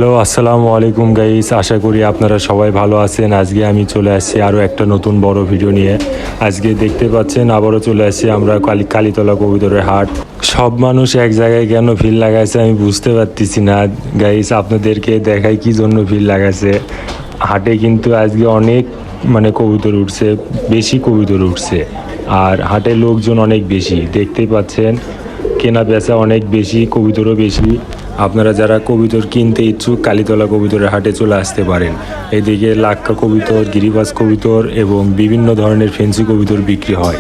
Hello, আসসালামু আলাইকুম guys. আশা করি আপনারা সবাই ভালো আছেন। আজকে আমি চলে আসছি আরও একটা নতুন বড় ভিডিও নিয়ে। আজকে দেখতে পাচ্ছেন আবারও চলে আসছি আমরা কালীতলা কবুতরের হাট। সব মানুষ এক জায়গায় কেন ভিড় লাগাইছে আমি বুঝতে পারতেছি না গাইস। আপনাদেরকে দেখাই কি জন্য ভিড় লাগাইছে। হাটে কিন্তু আজকে অনেক কবুতর উঠছে, বেশি কবুতর উঠছে। আর হাটে লোকজন অনেক বেশি, দেখতেই পাচ্ছেন কেনা বেচা অনেক বেশি, কবুতরও বেশি। আপনারা যারা কবুতর কিনতে ইচ্ছুক কালীতলা কবুতরের হাটে চলে আসতে পারেন। এদিকে লাক্কা কবুতর, গিরিবাজ কবুতর এবং বিভিন্ন ধরনের ফেন্সি কবুতর বিক্রি হয়।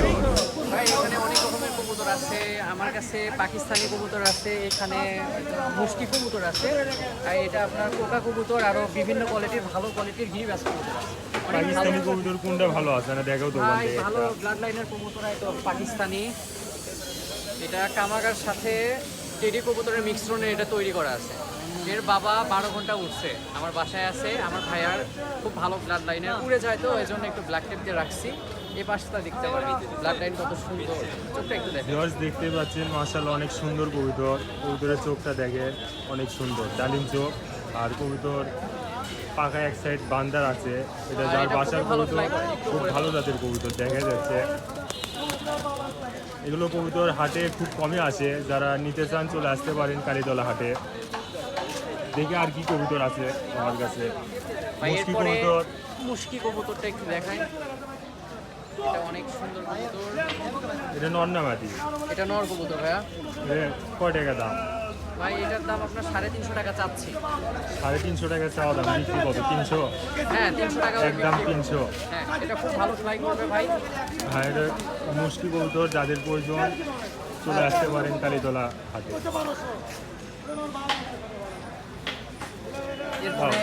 ভাই এখানে অনেক রকমের কবুতর আছে। আমার কাছে পাকিস্তানি কবুতর আছে, এখানে মুশকি কবুতর আছে, আর এটা আপনার কোকা কবুতর, আরো বিভিন্ন কোয়ালিটির ভালো কোয়ালিটির গিরিবাজ কবুতর আছে। পাকিস্তানি কবুতর কোনটা ভালো আছে না দেখাও তো। ভাই ভালো ব্লাড লাইনের কবুতর তো পাকিস্তানি। এটা কামাগার সাথে টেডি কবুতরের মিশ্রণে এটা তৈরি করা আছে। এর বাবা 12 ঘন্টা উঠছে, আমার বাসায় আছে। আমার ভাইয়ার খুব ভালো ব্লাড লাইনের, উড়ে যায় তো এই জন্য একটু ব্ল্যাক টেপ দিয়ে রাখছি। এই পাশটা দেখতে পারেন ব্লাড লাইন কত সুন্দর, চোখটা একটু দেখেন। দেখতে পাচ্ছেন মাশাআল্লাহ অনেক সুন্দর কবুতর। কবুতরের চোখটা দেখে অনেক সুন্দর, ডালিম চোখ। আর কবুতর পাকা এক সাইড বান্দার আছে। এটা যার বাসার কবুতর, খুব ভালো জাতের কবুতর দেখা যাচ্ছে। এগুলো কবুতর হাটে খুব কমই আসে, যারা নিতে চান চলে আসতে পারেন কালীতলা হাটে। দেখে আর কি কবুতর আছে আমার কাছে। মুশকি কবুতর, মুশকি কবুতরটা একটু দেখাই। এটা অনেক সুন্দর কবুতর। এটা নর না মাদি? এটা নর কবুতর ভাইয়া। কয় টাকা দাম? ভাই এটার দাম আপনার 350 টাকা চাচ্ছি। 350 টাকা চাওয়া দাম, বিক্রি কত? 300? হ্যাঁ 300 টাকা একদম 300। হ্যাঁ এটা খুব ভালো ফ্লাই করবে ভাই। হ্যাঁ, এটা মুশকি কবুতর, যাদের প্রয়োজন চলে আসতে পারেন কালীতলা হাটে। এরপরে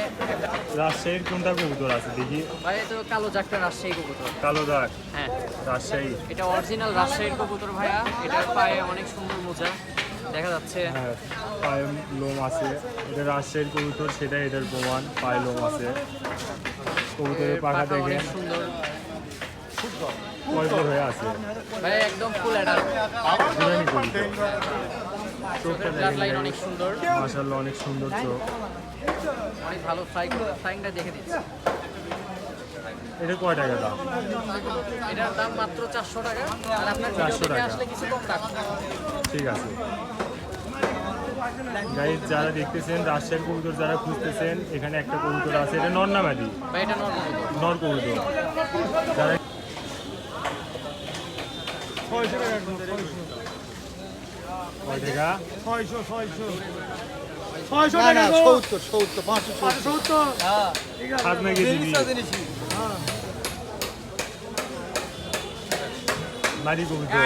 রাজশাহীর কোনটা কবুতর আছে দেখি? ভাই এটা কালো জাকটা রাজশাহী কবুতর। কালো দাগ? হ্যাঁ রাজশাহী। এটা অরিজিনাল রাজশাহীর কবুতর ভাইয়া। এটার পায়ে অনেক সুন্দর মোজা দেখা যাচ্ছে। হ্যাঁ, পায়ে লোম আছে। এটা রাজশাহীর কবুতর, সেটা এটার প্রমাণ। পায়ে লোম আছে। কবুতরের পাখা দেখে অনেক সুন্দর। কয় হয়ে আছে ভাই একদম ফুল অ্যাডাল্ট। বিরিয়ানি কবুতর। চোখটা ব্লাড লাইন দেখেন অনেক সুন্দর, মাশাআল্লাহ অনেক সুন্দর চোখ। অনেক ভালো ফ্লাইংটা দেখে দিচ্ছে। এটা কয় টাকা দাম? এটার দাম মাত্র 400 টাকা। আর আপনার 400 ভিডিও দেখে টাকা। আসলে কিছু কম রাখবো। ঠিক আছে গাইজ, যারা দেখতেছেন রাজশাহীর কবুতর যারা খুঁজতেছেন, এখানে একটা কবুতর আছে। এটা নর না মাদি? ভাই এটা নর কবুতর। নর কবুতর। যারা কয় টাকা? 600 টাকা 70 570 হ্যাঁ হাত না গেছি মাদি কবুতর।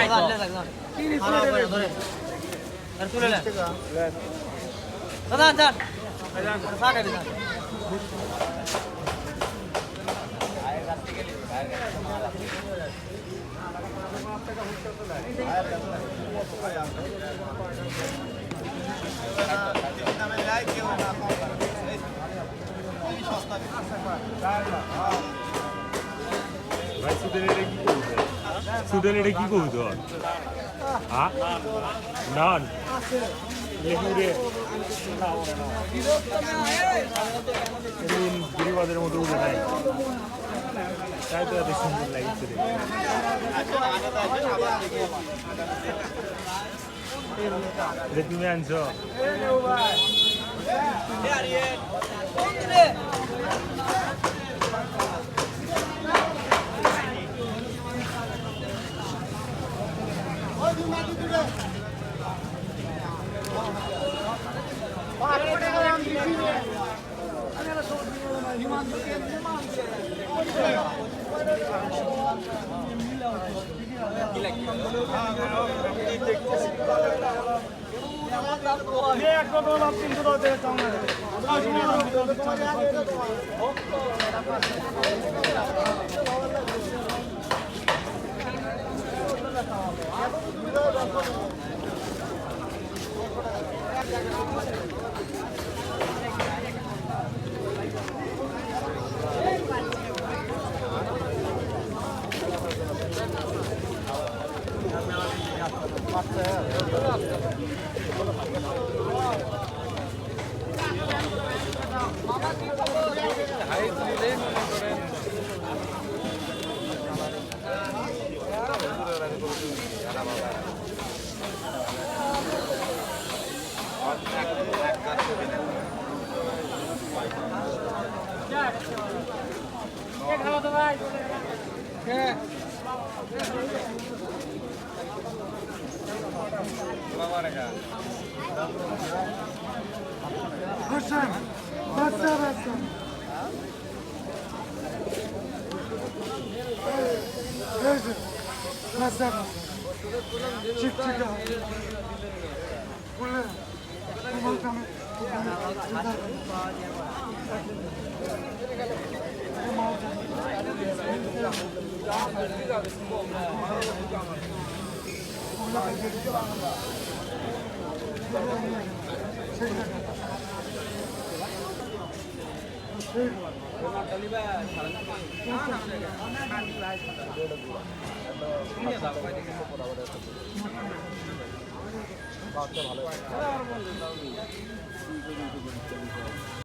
ভাই সুদেন এটা কি কবুতর? সুদেন এটা কি কবুতর? হ্যাঁ, নান লেগুরে গিরিবাজের মতো উঠে নাই, তাই তো এত সুন্দর লাগছে রে। এটা তুমি আনছো?